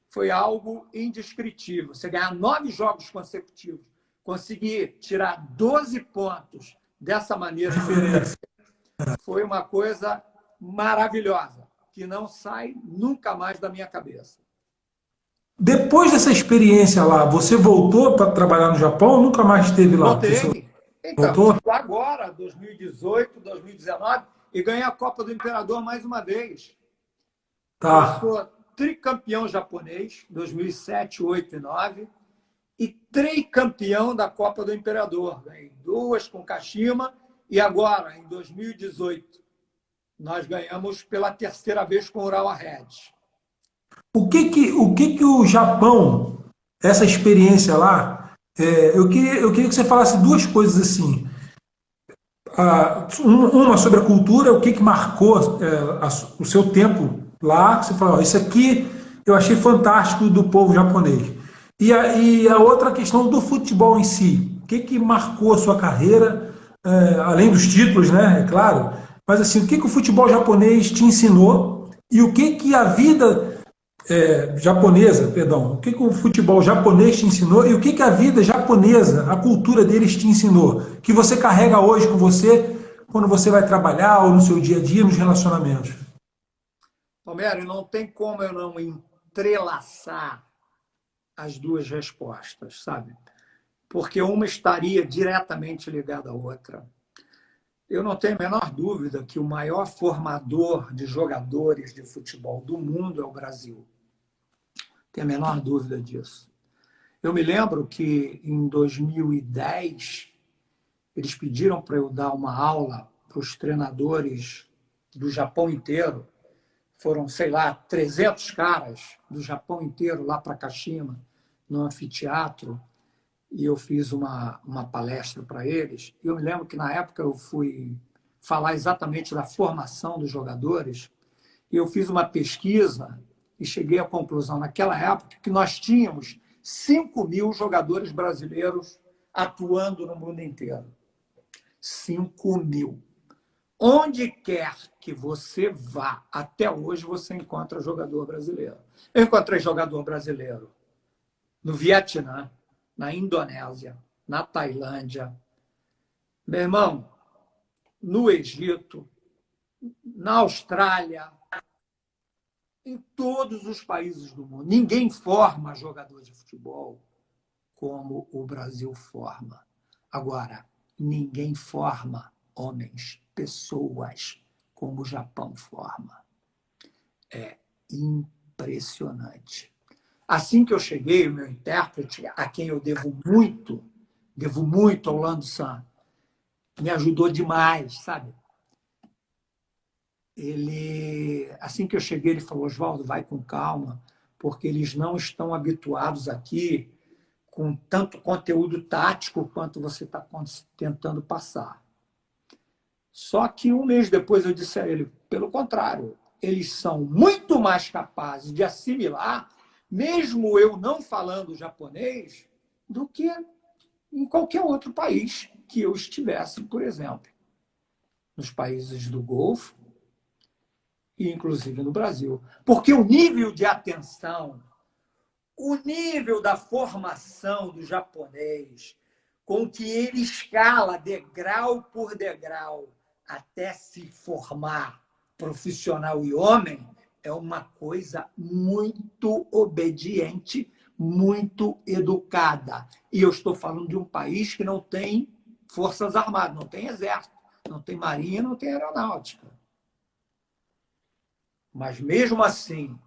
Foi algo indescritível. Você ganhar 9 jogos consecutivos, conseguir tirar 12 pontos dessa maneira, foi uma coisa maravilhosa, que não sai nunca mais da minha cabeça. Depois dessa experiência lá, você voltou para trabalhar no Japão ou nunca mais esteve lá? Voltei. Então, voltou? agora, 2018, 2019, e ganhei a Copa do Imperador mais uma vez. Tá. Eu sou tricampeão japonês, 2007, 2008 e 2009, e tricampeão da Copa do Imperador. Ganhei 2 com Kashima, e agora, em 2018, nós ganhamos pela 3ª vez com o Urawa Reds. O que o Japão, essa experiência lá, eu queria que você falasse 2 coisas assim. Uma sobre a cultura, o que marcou o seu tempo lá. Você falou, isso aqui eu achei fantástico do povo japonês. E a outra questão do futebol em si. O que marcou a sua carreira, além dos títulos, né, é claro. Mas assim, o que o futebol japonês te ensinou e o que a vida japonesa, perdão, o que o futebol japonês te ensinou e o que a vida japonesa, a cultura deles te ensinou, que você carrega hoje com você quando você vai trabalhar ou no seu dia a dia, nos relacionamentos? Romero, não tem como eu não entrelaçar as 2 respostas, sabe? Porque uma estaria diretamente ligada à outra. Eu não tenho a menor dúvida que o maior formador de jogadores de futebol do mundo é o Brasil. Tenho a menor dúvida disso. Eu me lembro que em 2010 eles pediram para eu dar uma aula para os treinadores do Japão inteiro. Foram, sei lá, 300 caras do Japão inteiro lá para Kashima, no anfiteatro, e eu fiz uma palestra para eles. E eu me lembro que na época eu fui falar exatamente da formação dos jogadores, e eu fiz uma pesquisa e cheguei à conclusão, naquela época, que nós tínhamos 5.000 jogadores brasileiros atuando no mundo inteiro. 5.000. Onde quer que você vá, até hoje você encontra jogador brasileiro. Eu encontrei jogador brasileiro no Vietnã, na Indonésia, na Tailândia, meu irmão, no Egito, na Austrália, em todos os países do mundo. Ninguém forma jogador de futebol como o Brasil forma. Agora, ninguém forma homens, pessoas, como o Japão forma. É impressionante. Assim que eu cheguei, o meu intérprete, a quem eu devo muito ao Lando San, me ajudou demais, sabe? Assim que eu cheguei, ele falou, Oswaldo, vai com calma, porque eles não estão habituados aqui com tanto conteúdo tático quanto você está tentando passar. Só que 1 mês depois eu disse a ele, pelo contrário, eles são muito mais capazes de assimilar, mesmo eu não falando japonês, do que em qualquer outro país que eu estivesse, por exemplo. Nos países do Golfo, inclusive no Brasil. Porque o nível de atenção, o nível da formação do japonês, com que ele escala degrau por degrau até se formar profissional e homem, é uma coisa muito obediente, muito educada. E eu estou falando de um país que não tem forças armadas, não tem exército, não tem marinha, não tem aeronáutica. Mas, mesmo assim,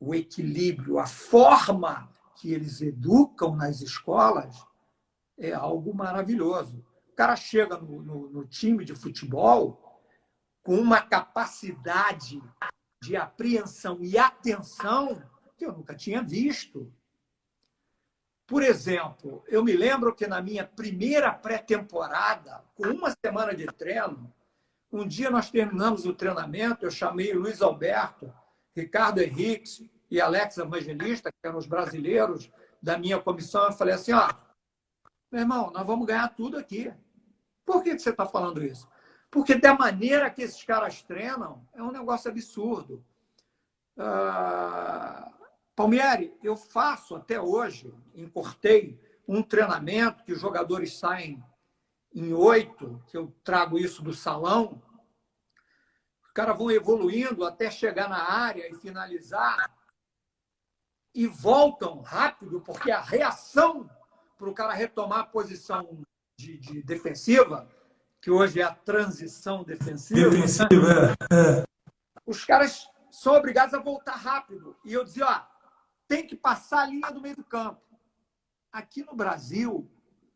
o equilíbrio, a forma que eles educam nas escolas é algo maravilhoso. O cara chega no time de futebol com uma capacidade de apreensão e atenção que eu nunca tinha visto. Por exemplo, eu me lembro que na minha primeira pré-temporada, com uma semana de treino, um dia nós terminamos o treinamento, eu chamei Luiz Alberto, Ricardo Henriques e Alex Evangelista, que eram os brasileiros da minha comissão, eu falei assim, ó, meu irmão, nós vamos ganhar tudo aqui. Por que você está falando isso? Porque da maneira que esses caras treinam, é um negócio absurdo. Palmieri, eu faço até hoje, encurtei um treinamento que os jogadores saem em 8, que eu trago isso do salão, os caras vão evoluindo até chegar na área e finalizar e voltam rápido, porque a reação para o cara retomar a posição de defensiva, que hoje é a transição defensiva, os caras são obrigados a voltar rápido. E eu dizia, ó, tem que passar a linha do meio do campo. Aqui no Brasil,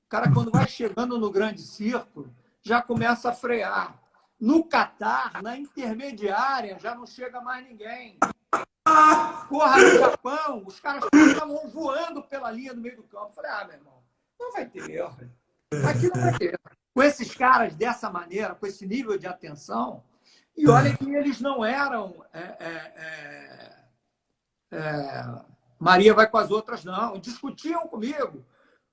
o cara, quando vai chegando no grande círculo, já começa a frear. No Catar, na intermediária, já não chega mais ninguém. Porra, no Japão, os caras estavam voando pela linha do meio do campo. Eu falei, meu irmão, não vai ter erro. Aqui não vai ter erro. Com esses caras dessa maneira, com esse nível de atenção, e olha que eles não eram... Maria vai com as outras, não. Discutiam comigo.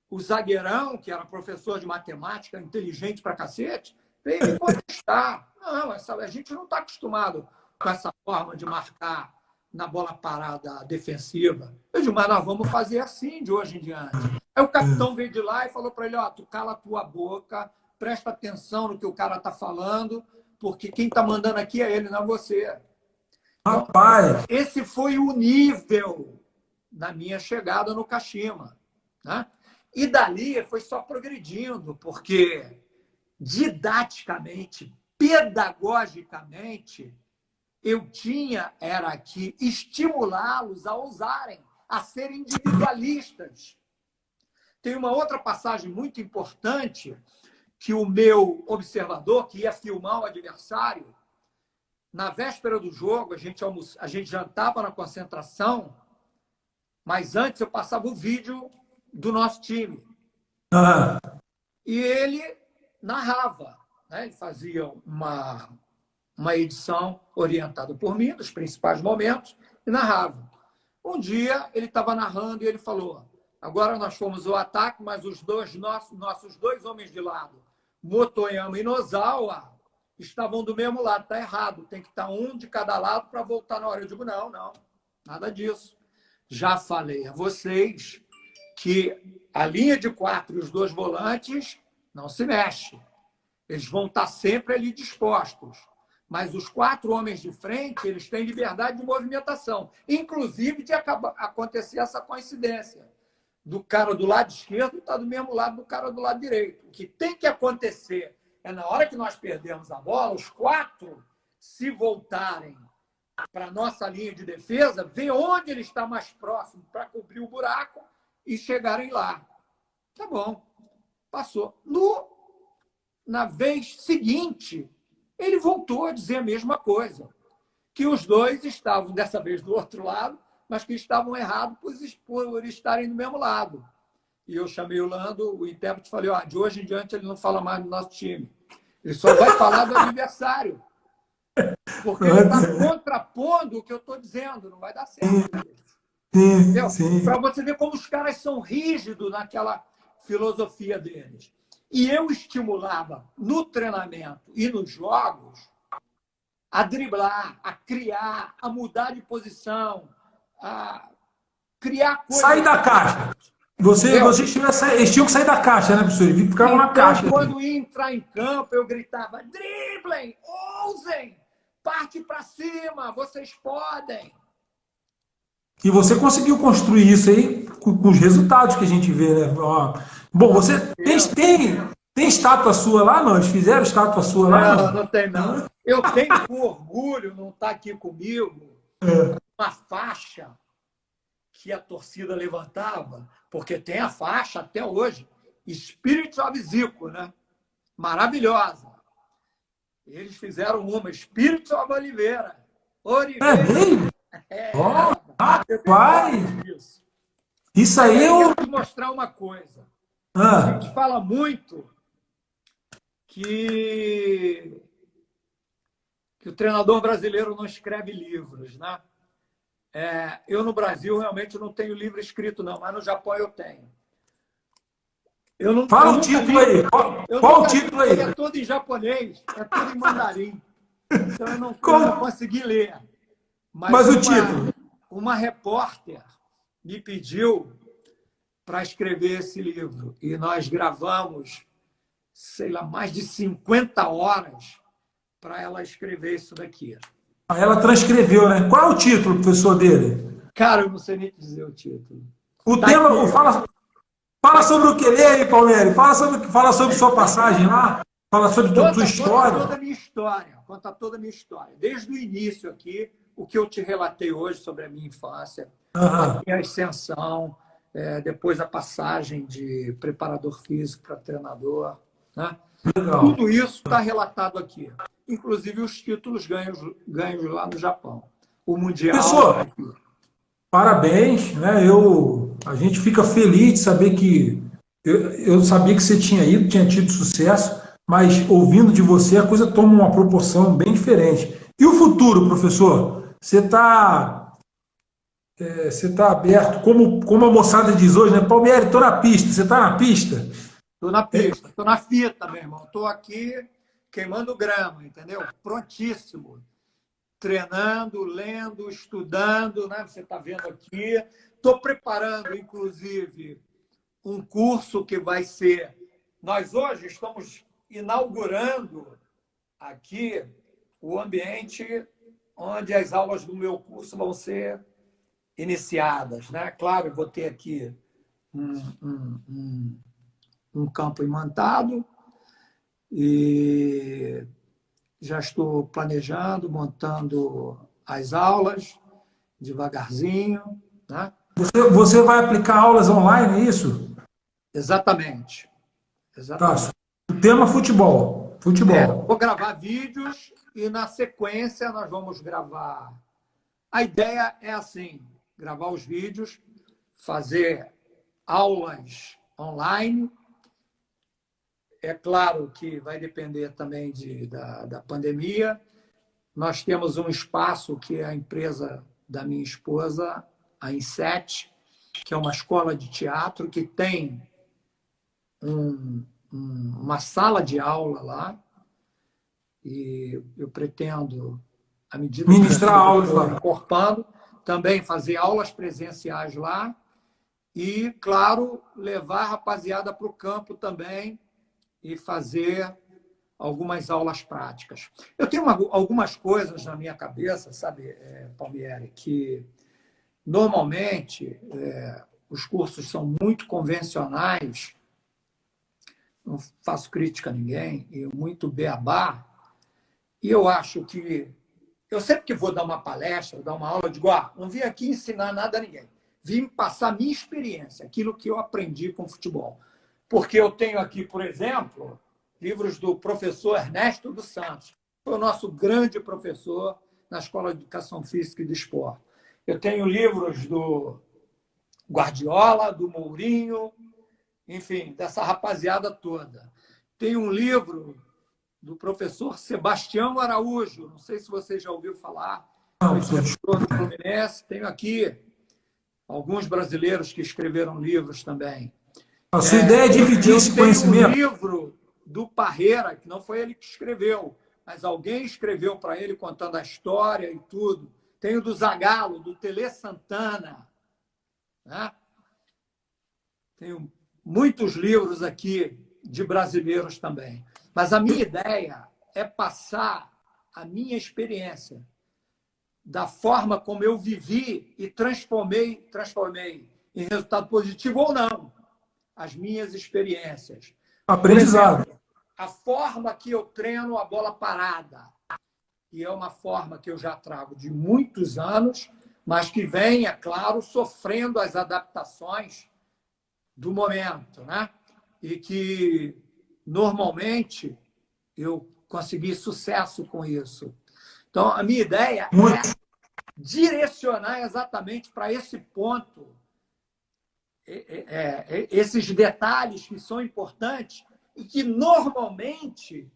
O zagueirão, que era professor de matemática, inteligente pra cacete, veio me contestar. Não, a gente não está acostumado com essa forma de marcar na bola parada defensiva. Eu digo, mas nós vamos fazer assim de hoje em diante. Aí o capitão veio de lá e falou para ele, ó, tu cala a tua boca, presta atenção no que o cara está falando, porque quem está mandando aqui é ele, não é você. Então, rapaz, esse foi o nível da minha chegada no Kashima, né? E dali foi só progredindo, porque didaticamente, pedagogicamente, eu era que estimulá-los a ousarem, a serem individualistas. Tem uma outra passagem muito importante que o meu observador, que ia filmar o adversário, na véspera do jogo, a gente jantava na concentração, mas antes eu passava o vídeo do nosso time. E ele narrava, né? Ele fazia uma edição orientada por mim, dos principais momentos, e narrava. Um dia ele estava narrando e ele falou, agora nós fomos o ataque, mas os nossos dois homens de lado, Motoyama e Nozawa, estavam do mesmo lado. Está errado, tem que estar um de cada lado para voltar na hora. Eu digo, não, nada disso. Já falei a vocês que a linha de 4 e os 2 volantes não se mexe. Eles vão estar sempre ali dispostos. Mas os 4 homens de frente, eles têm liberdade de movimentação. Inclusive de acontecer essa coincidência. Do cara do lado esquerdo está do mesmo lado do cara do lado direito. O que tem que acontecer é, na hora que nós perdemos a bola, os 4 se voltarem para a nossa linha de defesa, ver onde ele está mais próximo para cobrir o buraco e chegarem lá. Tá bom. Passou. Na vez seguinte, ele voltou a dizer a mesma coisa. Que os dois estavam, dessa vez, do outro lado, mas que estavam errados por estarem do mesmo lado. E eu chamei o Lando, o intérprete, e falei, de hoje em diante ele não fala mais do nosso time. Ele só vai falar do adversário. Porque ele está contrapondo o que eu estou dizendo. Não vai dar certo isso. Para você ver como os caras são rígidos naquela filosofia deles. E eu estimulava no treinamento e nos jogos a driblar, a criar, a mudar de posição, a criar coisas. Sair da caixa. Eles tinham que sair da caixa, né, professor? Eles ficavam na caixa. Quando ia entrar em campo, eu gritava: driblem, ousem, parte para cima, vocês podem. E você conseguiu construir isso aí com os resultados que a gente vê, né? Bom, você tem estátua sua lá, não? Eles fizeram estátua sua lá? Não, não tem, não. Eu tenho com orgulho, não está aqui comigo, uma faixa que a torcida levantava, porque tem a faixa até hoje, Spirit of Zico, né? Maravilhosa. Eles fizeram uma, Spirit of Oliveira. Isso aí eu vou te mostrar uma coisa. A gente fala muito que o treinador brasileiro não escreve livros, né? Eu, no Brasil, realmente não tenho livro escrito, não, mas no Japão eu tenho. Fala o título aí. Qual o título aí? É todo em japonês, é tudo em mandarim. Então eu não consegui ler. Mas o título? Uma repórter me pediu para escrever esse livro. E nós gravamos, sei lá, mais de 50 horas para ela escrever isso daqui. Ela transcreveu, né? Qual é o título, professor, dele? Cara, eu não sei nem dizer o título. O tema... Fala sobre o que lê aí, Palmieri. Fala sobre sua passagem lá. Fala sobre a sua história. Conta toda a minha história. Desde o início aqui, o que eu te relatei hoje sobre a minha infância, a minha ascensão, depois a passagem de preparador físico para treinador. Né? Tudo isso está relatado aqui. Inclusive os títulos ganhos lá no Japão. O Mundial. Pessoal, parabéns. Né? A gente fica feliz de saber que... Eu sabia que você tinha tido sucesso, mas ouvindo de você, a coisa toma uma proporção bem diferente. E o futuro, professor? Você está aberto, como a moçada diz hoje, né? Palmieri, estou na pista. Você está na pista? Estou na pista, estou na fita, meu irmão. Estou aqui queimando grama, entendeu? Prontíssimo. Treinando, lendo, estudando, né? Você está vendo aqui. Estou preparando, inclusive, um curso que vai ser... Nós hoje estamos inaugurando aqui o ambiente onde as aulas do meu curso vão ser iniciadas, né? Claro, eu vou ter aqui um campo imantado e já estou planejando, montando as aulas devagarzinho, né? Você vai aplicar aulas online, é isso? Exatamente. Tá. O tema futebol. Vou gravar vídeos e, na sequência, nós vamos gravar. A ideia é assim, gravar os vídeos, fazer aulas online. É claro que vai depender também da pandemia. Nós temos um espaço que é a empresa da minha esposa, a Inset, que é uma escola de teatro que tem uma sala de aula lá. E eu pretendo, à medida que ministrar aulas lá, incorporando, também fazer aulas presenciais lá e, claro, levar a rapaziada para o campo também e fazer algumas aulas práticas. Eu tenho algumas coisas na minha cabeça, sabe, Palmieri, que normalmente os cursos são muito convencionais, não faço crítica a ninguém, e muito beabá, e eu acho que eu sempre que vou dar uma palestra, dar uma aula, eu digo, não vim aqui ensinar nada a ninguém, vim passar a minha experiência, aquilo que eu aprendi com futebol. Porque eu tenho aqui, por exemplo, livros do professor Ernesto dos Santos, foi o nosso grande professor na Escola de Educação Física e de Esporte. Eu tenho livros do Guardiola, do Mourinho, enfim, dessa rapaziada toda. Tem um livro do professor Sebastião Araújo, não sei se você já ouviu falar, foi diretor do Fluminense. Tenho aqui alguns brasileiros que escreveram livros também. A sua ideia é dividir esse conhecimento? Tem um livro do Parreira, que não foi ele que escreveu, mas alguém escreveu para ele contando a história e tudo. Tem o do Zagallo, do Tele Santana, né? Tenho muitos livros aqui de brasileiros também. Mas a minha ideia é passar a minha experiência da forma como eu vivi e transformei em resultado positivo ou não as minhas experiências. Aprendizado. Por exemplo, a forma que eu treino a bola parada, que é uma forma que eu já trago de muitos anos, mas que vem, é claro, sofrendo as adaptações do momento, né? E que, normalmente, eu consegui sucesso com isso. Então, a minha ideia é direcionar exatamente para esse ponto, esses detalhes que são importantes e que, normalmente,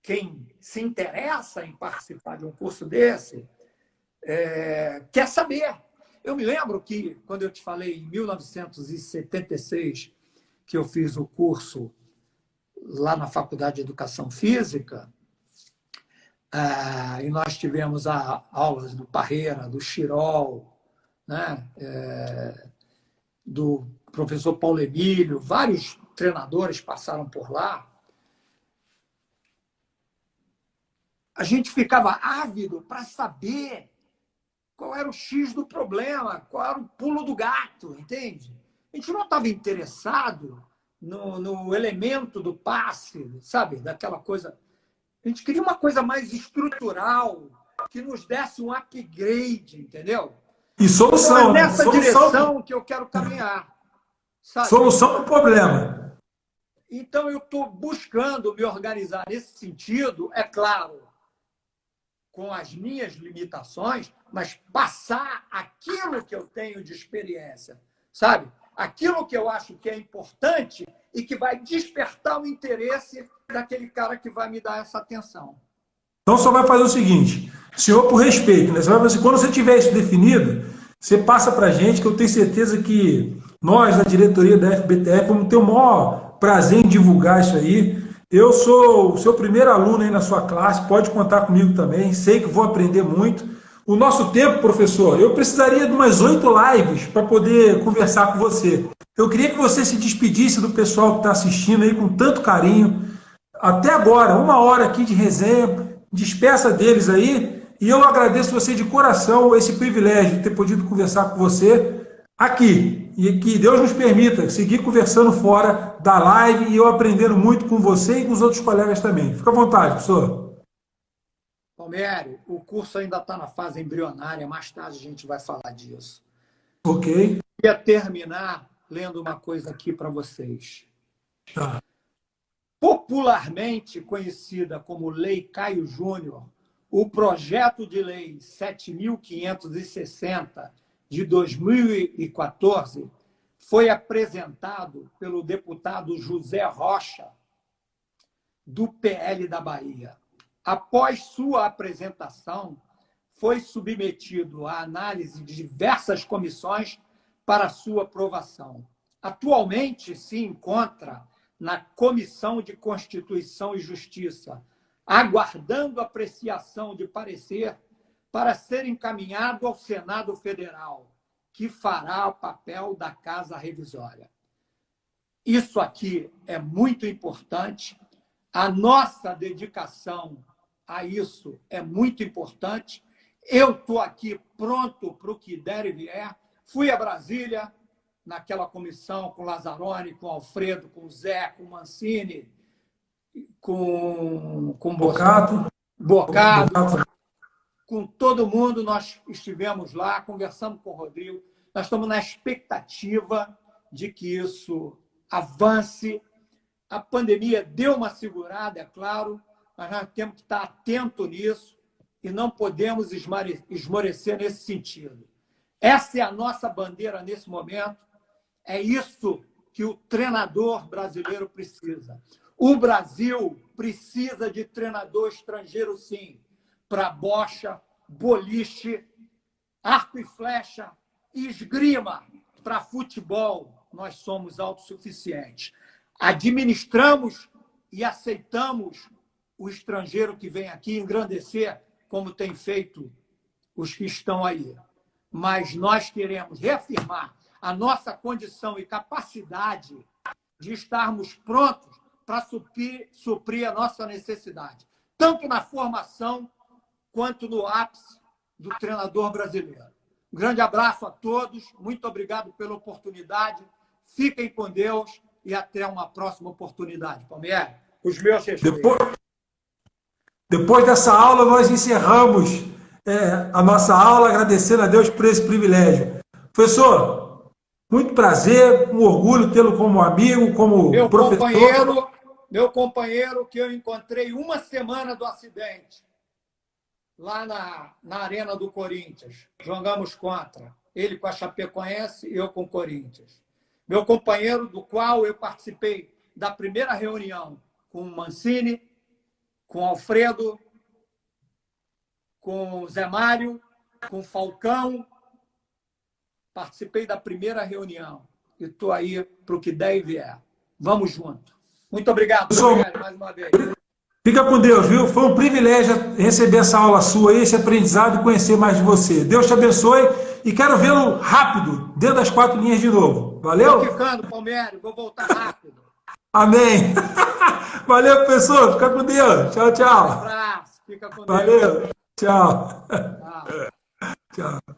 quem se interessa em participar de um curso desse quer saber. Eu me lembro que, quando eu te falei, em 1976, que eu fiz o curso lá na Faculdade de Educação Física, e nós tivemos aulas do Parreira, do Chirol, né? Do professor Paulo Emílio, vários treinadores passaram por lá. A gente ficava ávido para saber qual era o X do problema, qual era o pulo do gato, entende? A gente não estava interessado no elemento do passe, sabe? Daquela coisa. A gente queria uma coisa mais estrutural, que nos desse um upgrade, entendeu? E solução, então, é né? nessa direção que eu quero caminhar. Sabe? Solução para o problema. Então, eu estou buscando me organizar nesse sentido, é claro, com as minhas limitações, mas passar aquilo que eu tenho de experiência, sabe? Aquilo que eu acho que é importante e que vai despertar o interesse daquele cara que vai me dar essa atenção. Então, só vai fazer o seguinte, senhor, por respeito, né? Você vai fazer assim, quando você tiver isso definido, você passa para a gente, que eu tenho certeza que nós, da diretoria da FBTF, vamos ter o maior prazer em divulgar isso aí. Eu sou o seu primeiro aluno aí na sua classe, pode contar comigo também, sei que vou aprender muito. O nosso tempo, professor, eu precisaria de umas 8 lives para poder conversar com você. Eu queria que você se despedisse do pessoal que está assistindo aí com tanto carinho. Até agora, 1 hora aqui de resenha, despeça deles aí, e eu agradeço você de coração esse privilégio de ter podido conversar com você aqui. E que Deus nos permita seguir conversando fora da live e eu aprendendo muito com você e com os outros colegas também. Fica à vontade, professor. Palmieri, o curso ainda está na fase embrionária, mais tarde a gente vai falar disso. Ok. Eu queria terminar lendo uma coisa aqui para vocês. Tá. Popularmente conhecida como Lei Caio Júnior, o projeto de lei 7.560 de 2014 foi apresentado pelo deputado José Rocha, do PL da Bahia. Após sua apresentação, foi submetido à análise de diversas comissões para sua aprovação. Atualmente se encontra na Comissão de Constituição e Justiça, aguardando apreciação de parecer para ser encaminhado ao Senado Federal, que fará o papel da Casa Revisória. Isso aqui é muito importante. A nossa dedicação a isso é muito importante. Eu estou aqui pronto para o que der e vier. Fui a Brasília, naquela comissão com Lazzaroni, com Alfredo, com Zé, com Mancini, com Bocato, com todo mundo. Nós estivemos lá, conversamos com o Rodrigo. Nós estamos na expectativa de que isso avance. A pandemia deu uma segurada, é claro, mas nós temos que estar atento nisso e não podemos esmorecer nesse sentido. Essa é a nossa bandeira nesse momento. É isso que o treinador brasileiro precisa. O Brasil precisa de treinador estrangeiro, sim, para bocha, boliche, arco e flecha, esgrima, para futebol. Nós somos autossuficientes. Administramos e aceitamos o estrangeiro que vem aqui engrandecer, como tem feito os que estão aí. Mas nós queremos reafirmar a nossa condição e capacidade de estarmos prontos para suprir a nossa necessidade, tanto na formação quanto no ápice do treinador brasileiro. Um grande abraço a todos, muito obrigado pela oportunidade, fiquem com Deus e até uma próxima oportunidade. Palmeiras, os meus respeitos. Depois dessa aula, nós encerramos a nossa aula, agradecendo a Deus por esse privilégio. Professor, muito prazer, um orgulho tê-lo como amigo, como professor. Meu companheiro que eu encontrei uma semana do acidente, lá na Arena do Corinthians. Jogamos contra. Ele com a Chapecoense e eu com o Corinthians. Meu companheiro, do qual eu participei da primeira reunião com o Mancini, com o Alfredo, com o Zé Mário, com o Falcão. Participei da primeira reunião. E estou aí para o que der e vier. Vamos junto. Muito obrigado, mais uma vez. Fica com Deus, viu? Foi um privilégio receber essa aula sua, esse aprendizado e conhecer mais de você. Deus te abençoe e quero vê-lo rápido, dentro das 4 linhas de novo. Valeu? Estou ficando, Palmeiras. Vou voltar rápido. Amém. Valeu, professor. Fica com Deus. Tchau, tchau. Um abraço. Fica com Deus. Valeu. Tchau. Tchau. Tchau.